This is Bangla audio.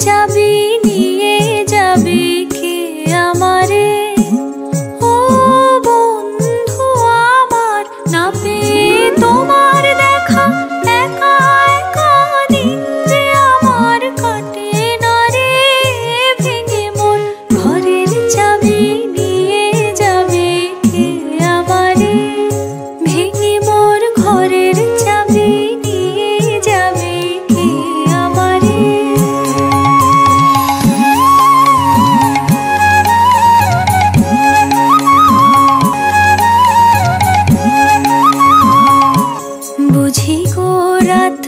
চাবি নিয়ে যাবে কে আমারে? ও বন্ধু আমার, না পেয়ে তোমার দেখা একা একা দিন যে আমার কাটে না রে। ভেঙে মোর ঘরের চাবি নিয়ে যাবে কে আমারে? ভেঙে মোর ঘরের চাবি নিয়ে যাবে কে আমারে? বুঝি গো রাত